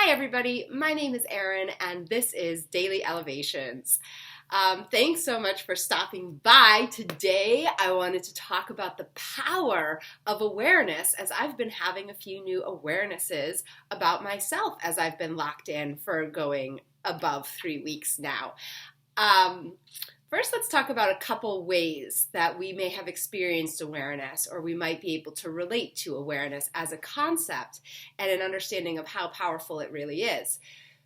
Hi everybody, my name is Erin and this is Daily Elevations. Thanks so much for stopping by. Today I wanted to talk about the power of awareness as I've been having a few new awarenesses about myself as I've been locked in for going above 3 weeks now. First, let's talk about a couple ways that we may have experienced awareness, or we might be able to relate to awareness as a concept and an understanding of how powerful it really is.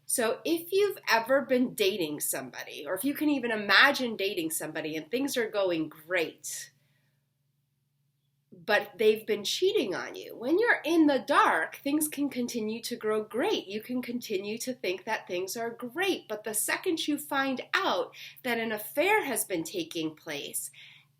So if you've ever been dating somebody, or if you can even imagine dating somebody and things are going great, but they've been cheating on you. When you're in the dark, things can continue to grow great. You can continue to think that things are great. But the second you find out that an affair has been taking place,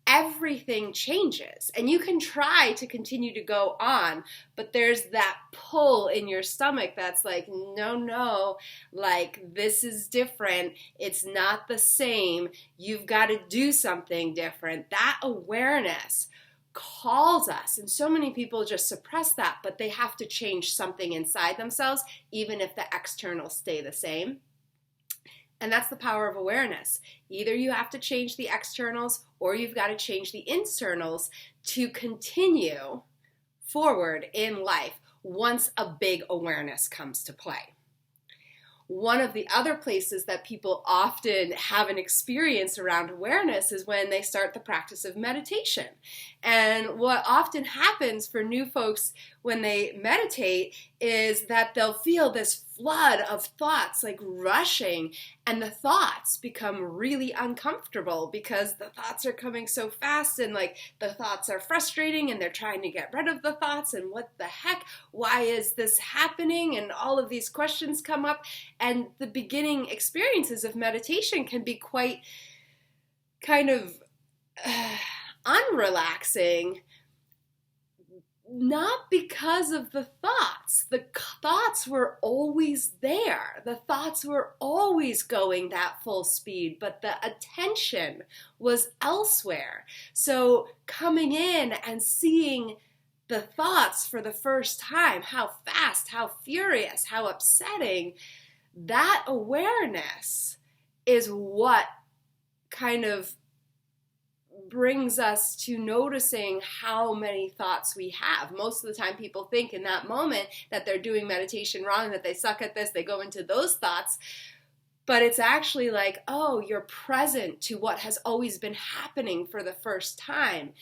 everything changes. And you can try to continue to go on, but there's that pull in your stomach that's like, no, like this is different. It's not the same. You've got to do something different. That awareness calls us, and so many people just suppress that, but they have to change something inside themselves, even if the externals stay the same. And that's the power of awareness. Either you have to change the externals, or you've got to change the internals to continue forward in life once a big awareness comes to play. One of the other places that people often have an experience around awareness is when they start the practice of meditation. And what often happens for new folks when they meditate is that they'll feel this flood of thoughts like rushing, and the thoughts become really uncomfortable because the thoughts are coming so fast, and like the thoughts are frustrating and they're trying to get rid of the thoughts, and what the heck, why is this happening? And all of these questions come up, and the beginning experiences of meditation can be quite kind of unrelaxing. Not because of the thoughts. The thoughts were always there. The thoughts were always going that full speed, but the attention was elsewhere. So coming in and seeing the thoughts for the first time, how fast, how furious, how upsetting, that awareness is what kind of brings us to noticing how many thoughts we have. Most of the time people think in that moment that they're doing meditation wrong, that they suck at this, they go into those thoughts. But it's actually like, oh, you're present to what has always been happening for the first time.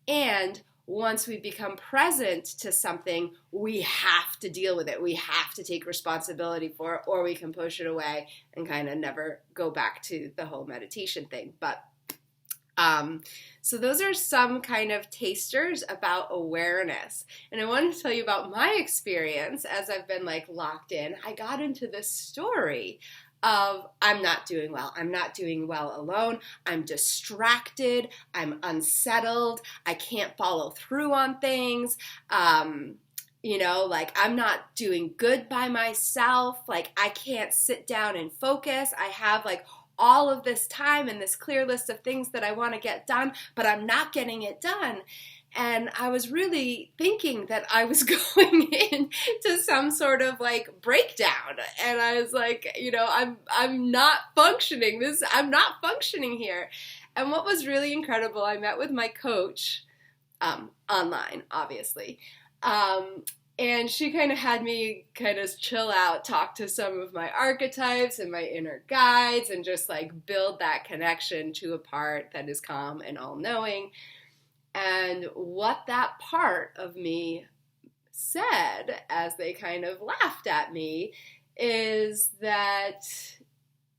And once we become present to something, we have to deal with it. We have to take responsibility for it, or we can push it away and kind of never go back to the whole meditation thing. So those are some kind of tasters about awareness. And I wanted to tell you about my experience as I've been like locked in. I got into this story of I'm not doing well. I'm not doing well alone. I'm distracted. I'm unsettled. I can't follow through on things. Like I'm not doing good by myself. Like I can't sit down and focus. I have like all of this time and this clear list of things that I want to get done, but I'm not getting it done. And I was really thinking that I was going into some sort of like breakdown. And I was like, I'm not functioning. I'm not functioning here. And what was really incredible, I met with my coach, online, obviously. And she kind of had me kind of chill out, talk to some of my archetypes and my inner guides, and just like build that connection to a part that is calm and all-knowing. And what that part of me said as they kind of laughed at me is that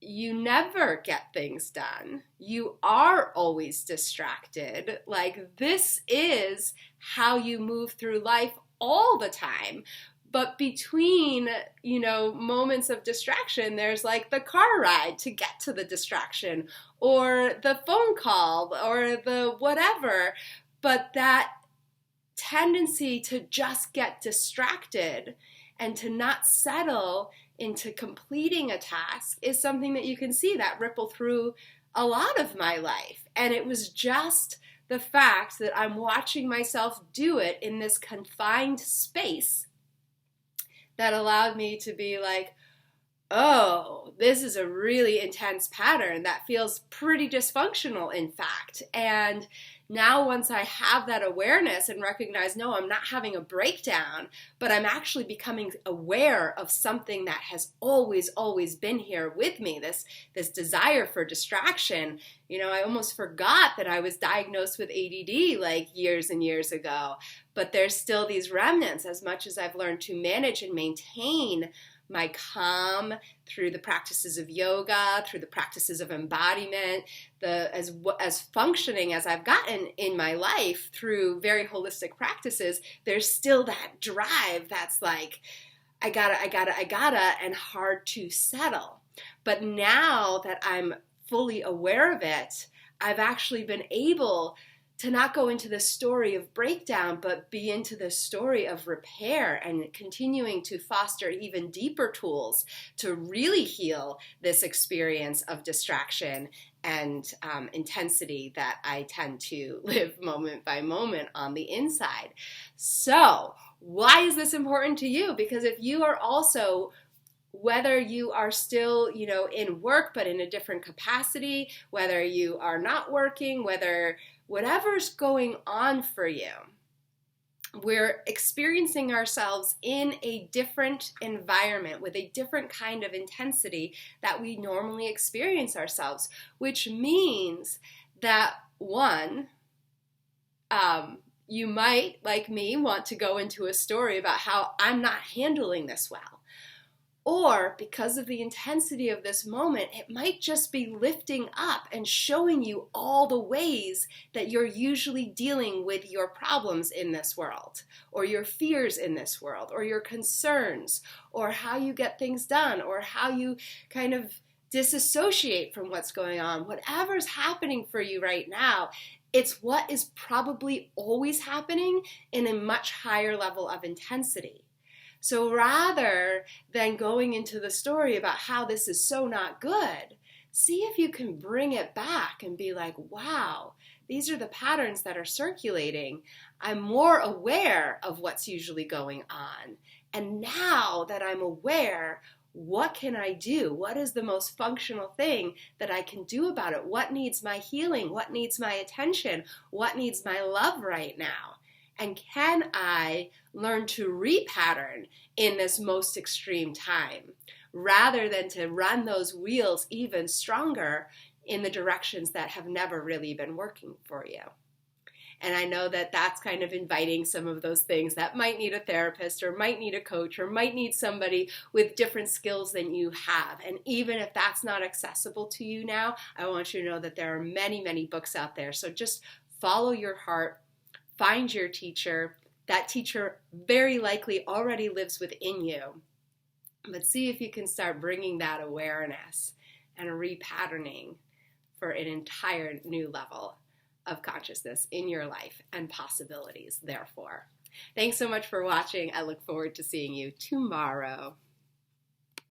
you never get things done. You are always distracted. Like this is how you move through life all the time. But between, moments of distraction, there's like the car ride to get to the distraction, or the phone call, or the whatever. But that tendency to just get distracted and to not settle into completing a task is something that you can see that ripple through a lot of my life. And it was just the fact that I'm watching myself do it in this confined space that allowed me to be like, oh, this is a really intense pattern that feels pretty dysfunctional, in fact. And now once I have that awareness and recognize, no, I'm not having a breakdown, but I'm actually becoming aware of something that has always, always been here with me, this desire for distraction. I almost forgot that I was diagnosed with ADD like years and years ago, but there's still these remnants. As much as I've learned to manage and maintain my calm through the practices of yoga, through the practices of embodiment, as functioning as I've gotten in my life through very holistic practices, there's still that drive that's like, I gotta, and hard to settle. But now that I'm fully aware of it, I've actually been able to not go into the story of breakdown, but be into the story of repair and continuing to foster even deeper tools to really heal this experience of distraction and intensity that I tend to live moment by moment on the inside. So, why is this important to you? Because if you are also, whether you are still, in work but in a different capacity, whether you are not working, whatever's going on for you, we're experiencing ourselves in a different environment with a different kind of intensity that we normally experience ourselves, which means that one, you might, like me, want to go into a story about how I'm not handling this well. Or because of the intensity of this moment, it might just be lifting up and showing you all the ways that you're usually dealing with your problems in this world, or your fears in this world, or your concerns, or how you get things done, or how you kind of disassociate from what's going on. Whatever's happening for you right now, it's what is probably always happening in a much higher level of intensity. So rather than going into the story about how this is so not good, see if you can bring it back and be like, wow, these are the patterns that are circulating. I'm more aware of what's usually going on. And now that I'm aware, what can I do? What is the most functional thing that I can do about it? What needs my healing? What needs my attention? What needs my love right now? And can I learn to repattern in this most extreme time, rather than to run those wheels even stronger in the directions that have never really been working for you? And I know that that's kind of inviting some of those things that might need a therapist, or might need a coach, or might need somebody with different skills than you have. And even if that's not accessible to you now, I want you to know that there are many, many books out there. So just follow your heart. Find your teacher. That teacher very likely already lives within you. But see if you can start bringing that awareness and repatterning for an entire new level of consciousness in your life and possibilities, therefore. Thanks so much for watching. I look forward to seeing you tomorrow.